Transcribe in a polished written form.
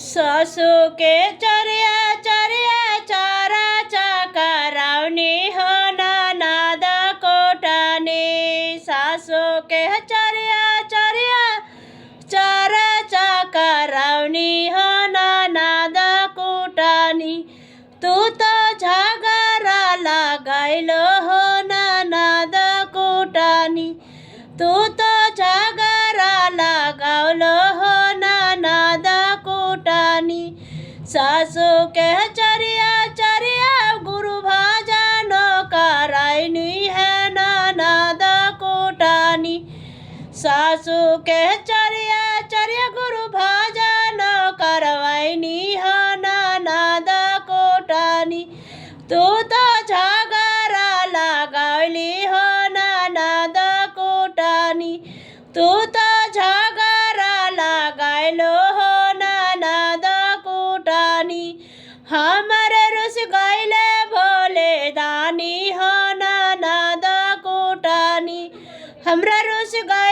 सासू के चरिया चरिया चारा चकरावनी हो ननद कोटनी। सासू के चरिया चरिया चारा चकरावनी हो ननद कोटनी। तू तो झगड़ा लगाइलो हो ननद कोटनी। तू तो झगड़ा लगावलो हो ननद कोटनी। सासू के चरिया चरिया गुरु भजन कराइनी है ननद कोटनी। सासू के चरिया चरिया गुरु भजन करवाइनी है ननद कोटनी। तू तो झगड़ा लगावली हो ननद कोटनी। तू तो झगड़ा लगाइलो हो ननद कोटनी। हमरे रुस गइले भोले दानी हो ननद कोटनी। हमरा रुस गइले